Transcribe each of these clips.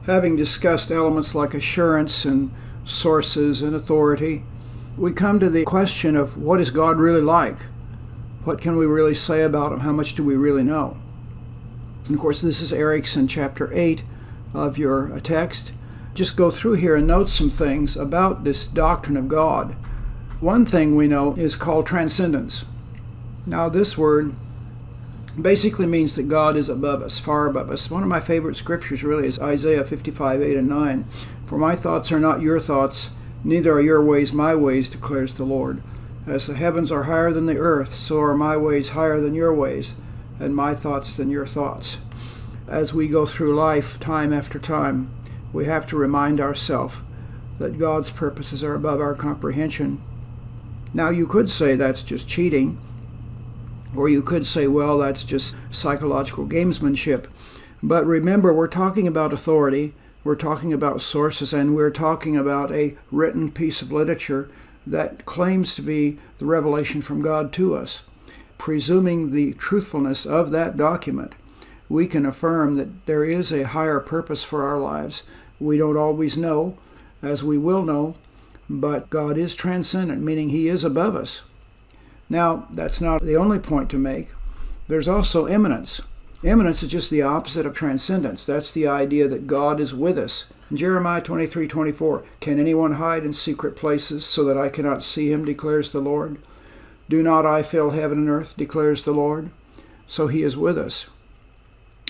Having discussed elements like assurance and sources and authority, we come to the question of what is God really like? What can we really say about him? How much do we really know? And of course, this is Erickson chapter 8 of your text. Just go through here and note some things about this doctrine of God. One thing we know is called transcendence. Now, this word basically means that God is above us, far above us. One of my favorite scriptures really is Isaiah 55, 8 and 9. For my thoughts are not your thoughts, neither are your ways my ways, declares the Lord. As the heavens are higher than the earth, so are my ways higher than your ways, and my thoughts than your thoughts. As we go through life, time after time, we have to remind ourselves that God's purposes are above our comprehension. Now, you could say that's just cheating, or you could say, well, that's just psychological gamesmanship. But remember, we're talking about authority, we're talking about sources, and we're talking about a written piece of literature that claims to be the revelation from God to us. Presuming the truthfulness of that document, we can affirm that there is a higher purpose for our lives. We don't always know, as we will know, but God is transcendent, meaning he is above us. Now, that's not the only point to make. There's also immanence. Immanence is just the opposite of transcendence. That's the idea that God is with us. In Jeremiah 23:24, can anyone hide in secret places so that I cannot see him, declares the Lord? Do not I fill heaven and earth, declares the Lord? So he is with us.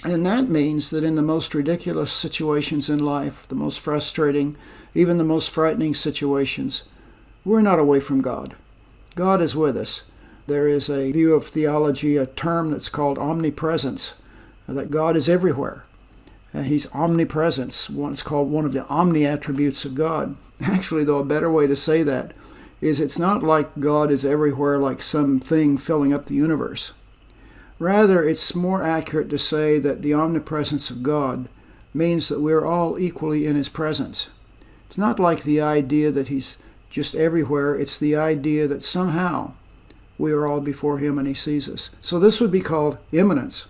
And that means that in the most ridiculous situations in life, the most frustrating, even the most frightening situations, we're not away from God. God is with us. There is a view of theology, a term that's called omnipresence, that God is everywhere. He's omnipresence. It's called one of the omni attributes of God. Actually, though, a better way to say that is it's not like God is everywhere like some thing filling up the universe. Rather, it's more accurate to say that the omnipresence of God means that we're all equally in his presence. It's not like the idea that he's just everywhere. It's the idea that somehow we are all before him and he sees us. So this would be called immanence.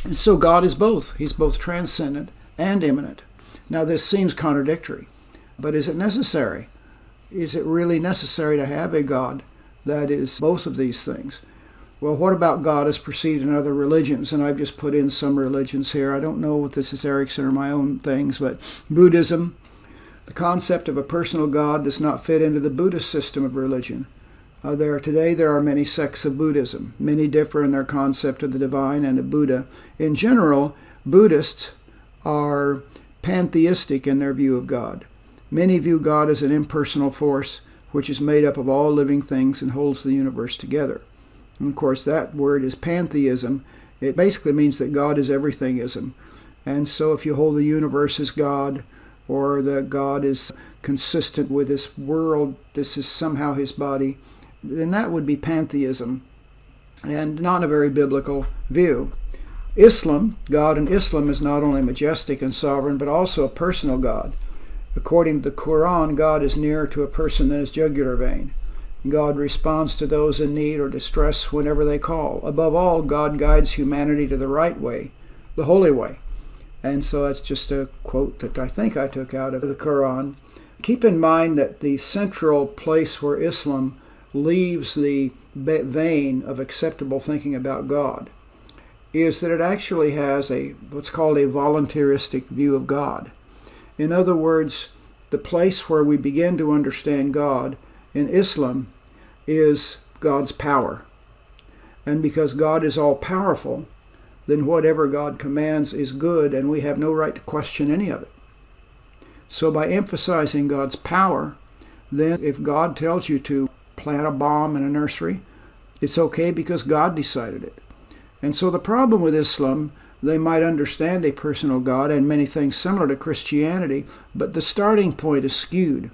And so God is both. He's both transcendent and immanent. Now this seems contradictory, but is it necessary? Is it really necessary to have a God that is both of these things? Well, what about God as perceived in other religions? And I've just put in some religions here. I don't know if this is Erickson or my own things, but Buddhism, the concept of a personal God does not fit into the Buddhist system of religion. Today there are many sects of Buddhism. Many differ in their concept of the divine and of Buddha. In general, Buddhists are pantheistic in their view of God. Many view God as an impersonal force which is made up of all living things and holds the universe together. And of course, that word is pantheism. It basically means that God is everythingism. And so if you hold the universe as God, or that God is consistent with this world, this is somehow his body, then that would be pantheism, and not a very biblical view. Islam, God in Islam is not only majestic and sovereign, but also a personal God. According to the Quran, God is nearer to a person than his jugular vein. God responds to those in need or distress whenever they call. Above all, God guides humanity to the right way, the holy way. And so that's just a quote that I think I took out of the Quran. Keep in mind that the central place where Islam leaves the vein of acceptable thinking about God is that it actually has what's called a voluntaristic view of God. In other words, the place where we begin to understand God in Islam is God's power. And because God is all-powerful, then whatever God commands is good, and we have no right to question any of it. So by emphasizing God's power, then if God tells you to plant a bomb in a nursery, it's okay because God decided it. And so the problem with Islam, they might understand a personal God and many things similar to Christianity, but the starting point is skewed.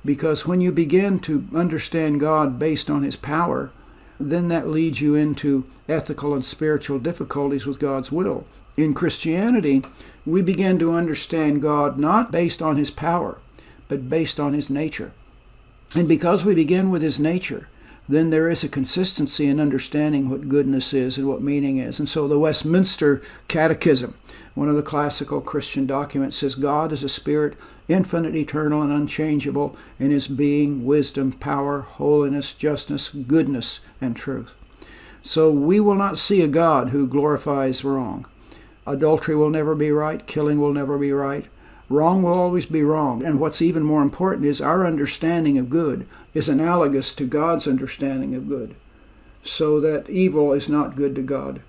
Because when you begin to understand God based on his power, then that leads you into ethical and spiritual difficulties with God's will. In Christianity, we begin to understand God not based on his power, but based on his nature. And because we begin with his nature, then there is a consistency in understanding what goodness is and what meaning is. And so the Westminster Catechism One of the classical Christian documents says God is a spirit, infinite, eternal, and unchangeable in his being, wisdom, power, holiness, justice, goodness, and truth. So we will not see a God who glorifies wrong. Adultery will never be right. Killing will never be right. Wrong will always be wrong. And what's even more important is our understanding of good is analogous to God's understanding of good, so that evil is not good to God,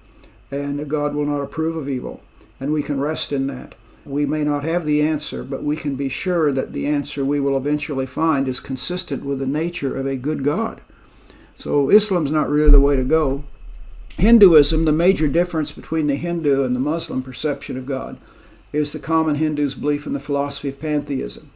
and God will not approve of evil, and we can rest in that. We may not have the answer, but we can be sure that the answer we will eventually find is consistent with the nature of a good God. So Islam's not really the way to go. Hinduism, the major difference between the Hindu and the Muslim perception of God is the common Hindu's belief in the philosophy of pantheism.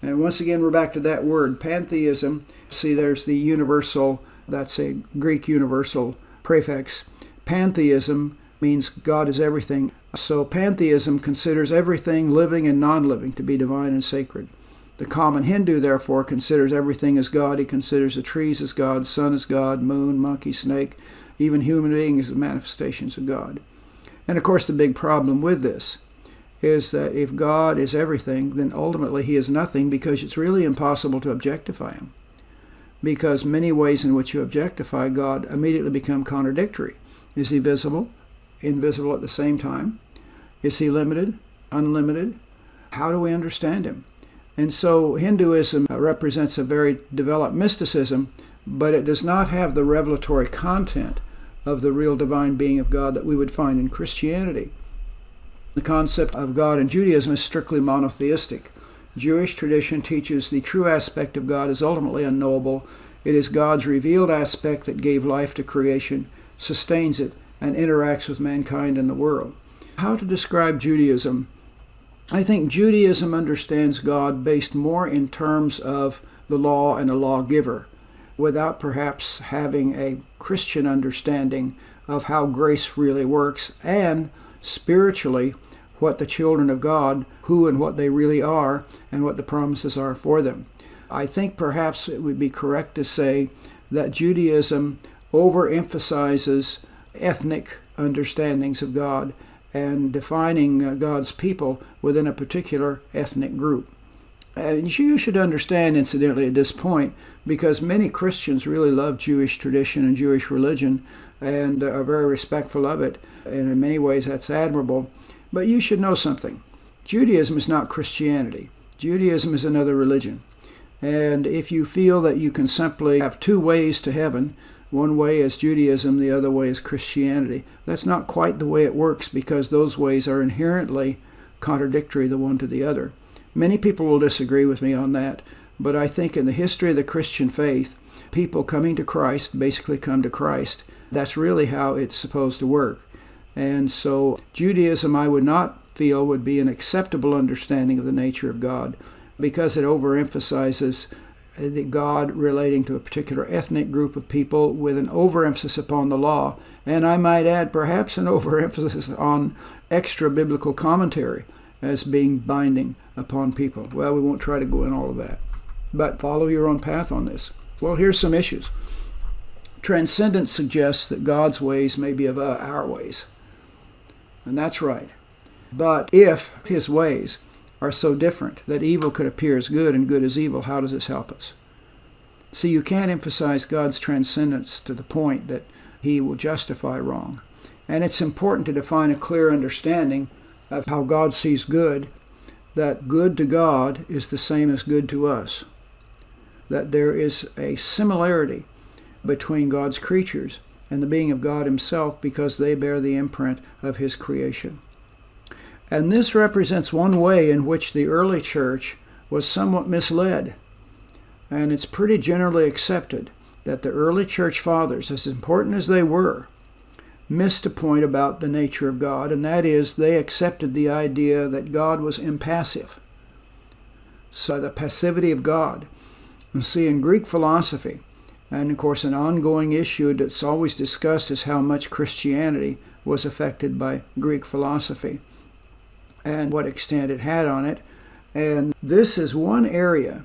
And once again, we're back to that word, pantheism. See, there's the universal, that's a Greek universal prefix. Pantheism means God is everything. So pantheism considers everything living and non-living to be divine and sacred. The common Hindu, therefore, considers everything as God. He considers the trees as God, sun as God, moon, monkey, snake, even human beings as manifestations of God. And of course, the big problem with this is that if God is everything, then ultimately he is nothing, because it's really impossible to objectify him. Because many ways in which you objectify God immediately become contradictory. Is he visible? Invisible at the same time? Is he limited? Unlimited? How do we understand him? And so Hinduism represents a very developed mysticism, but it does not have the revelatory content of the real divine being of God that we would find in Christianity. The concept of God in Judaism is strictly monotheistic. Jewish tradition teaches the true aspect of God is ultimately unknowable. It is God's revealed aspect that gave life to creation, sustains it, and interacts with mankind and the world. How to describe Judaism? I think Judaism understands God based more in terms of the law and a lawgiver, without perhaps having a Christian understanding of how grace really works, and spiritually what the children of God, who and what they really are, and what the promises are for them. I think perhaps it would be correct to say that Judaism overemphasizes ethnic understandings of God and defining God's people within a particular ethnic group. And you should understand, incidentally, at this point, because many Christians really love Jewish tradition and Jewish religion and are very respectful of it, and in many ways that's admirable. But you should know something. Judaism is not Christianity. Judaism is another religion. And if you feel that you can simply have two ways to heaven, one way is Judaism, the other way is Christianity, that's not quite the way it works, because those ways are inherently contradictory the one to the other. Many people will disagree with me on that, but I think in the history of the Christian faith, people coming to Christ basically come to Christ. That's really how it's supposed to work. And so Judaism, I would not feel, would be an acceptable understanding of the nature of God, because it overemphasizes the God relating to a particular ethnic group of people with an overemphasis upon the law, and I might add perhaps an overemphasis on extra biblical commentary as being binding upon people. Well, we won't try to go in all of that, but follow your own path on this. Well, here's some issues. Transcendence suggests that God's ways may be of our ways, and that's right. But if his ways are so different that evil could appear as good and good as evil, how does this help us? See, you can't emphasize God's transcendence to the point that he will justify wrong. And it's important to define a clear understanding of how God sees good, that good to God is the same as good to us, that there is a similarity between God's creatures and the being of God himself, because they bear the imprint of his creation. And this represents one way in which the early church was somewhat misled. And it's pretty generally accepted that the early church fathers, as important as they were, missed a point about the nature of God, and that is they accepted the idea that God was impassive. So the passivity of God. And see, in Greek philosophy, and of course an ongoing issue that's always discussed is how much Christianity was affected by Greek philosophy and what extent it had on it. And this is one area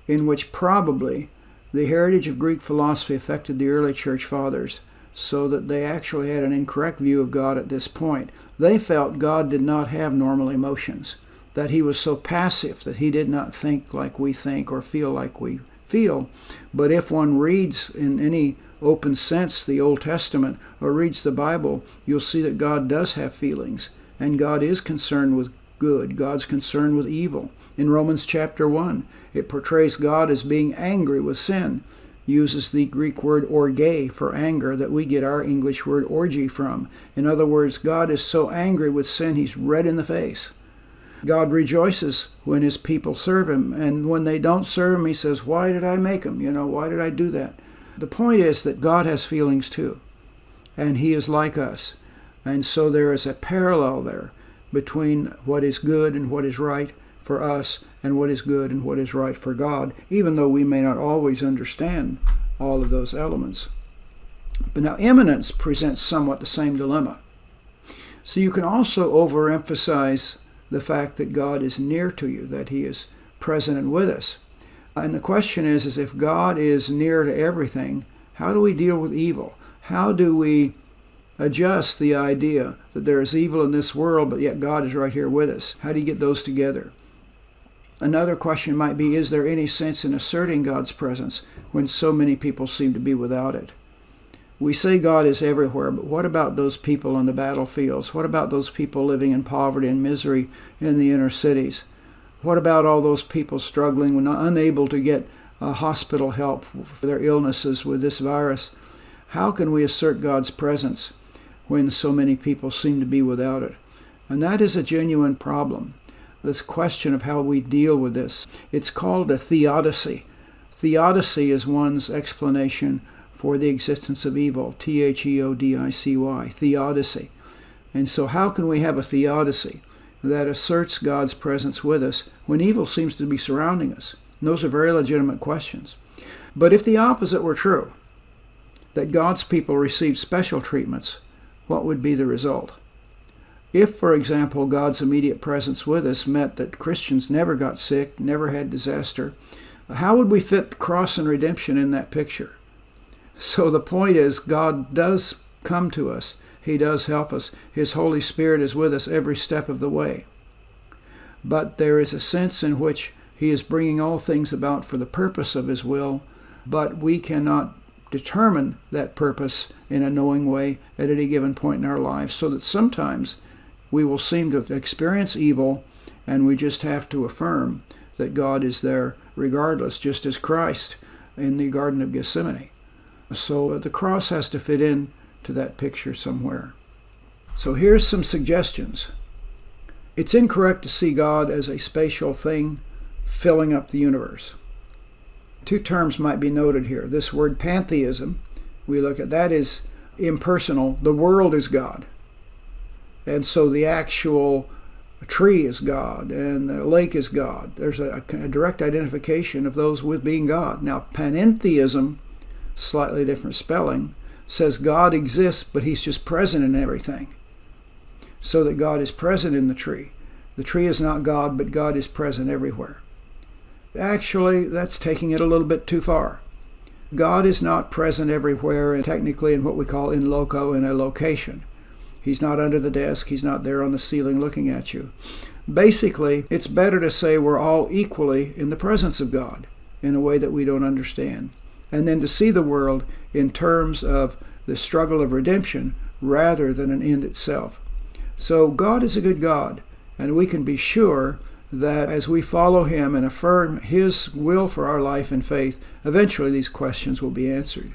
in which probably the heritage of Greek philosophy affected the early church fathers, so that they actually had an incorrect view of God at this point. They felt God did not have normal emotions, that he was so passive that he did not think like we think or feel like we feel. But if one reads in any open sense the Old Testament or reads the Bible, you'll see that God does have feelings, and God is concerned with good. God's concerned with evil. In Romans chapter 1, it portrays God as being angry with sin, uses the Greek word orge for anger that we get our English word orgy from. In other words, God is so angry with sin, he's red in the face. God rejoices when his people serve him, and when they don't serve him, he says, why did I make them? Why did I do that? The point is that God has feelings too, and he is like us. And so there is a parallel there between what is good and what is right for us and what is good and what is right for God, even though we may not always understand all of those elements. But now immanence presents somewhat the same dilemma. So you can also overemphasize the fact that God is near to you, that he is present and with us. And the question is if God is near to everything, how do we deal with evil? How do we adjust the idea that there is evil in this world, but yet God is right here with us? How do you get those together? Another question might be, is there any sense in asserting God's presence when so many people seem to be without it? We say God is everywhere, but what about those people on the battlefields? What about those people living in poverty and misery in the inner cities? What about all those people struggling when unable to get hospital help for their illnesses with this virus? How can we assert God's presence when so many people seem to be without it? And that is a genuine problem, this question of how we deal with this. It's called a theodicy. Theodicy is one's explanation for the existence of evil, Theodicy, theodicy. And so how can we have a theodicy that asserts God's presence with us when evil seems to be surrounding us? And those are very legitimate questions. But if the opposite were true, that God's people receive special treatments, what would be the result? If, for example, God's immediate presence with us meant that Christians never got sick, never had disaster, how would we fit the cross and redemption in that picture? So the point is, God does come to us. He does help us. His Holy Spirit is with us every step of the way. But there is a sense in which he is bringing all things about for the purpose of his will, but we cannot determine that purpose in a knowing way at any given point in our lives, so that sometimes we will seem to experience evil, and we just have to affirm that God is there regardless, just as Christ in the Garden of Gethsemane. So the cross has to fit in to that picture somewhere. So here's some suggestions. It's incorrect to see God as a spatial thing filling up the universe. Two terms might be noted here. This word pantheism, we look at that is impersonal. The world is God. And so the actual tree is God and the lake is God. There's a direct identification of those with being God. Now, panentheism, slightly different spelling, says God exists, but he's just present in everything. So that God is present in the tree. The tree is not God, but God is present everywhere. Actually, that's taking it a little bit too far. God is not present everywhere, and technically in what we call in loco, in a location. He's not under the desk. He's not there on the ceiling looking at you. Basically, it's better to say we're all equally in the presence of God in a way that we don't understand. And then to see the world in terms of the struggle of redemption rather than an end itself. So God is a good God, and we can be sure that as we follow him and affirm his will for our life and faith, eventually these questions will be answered.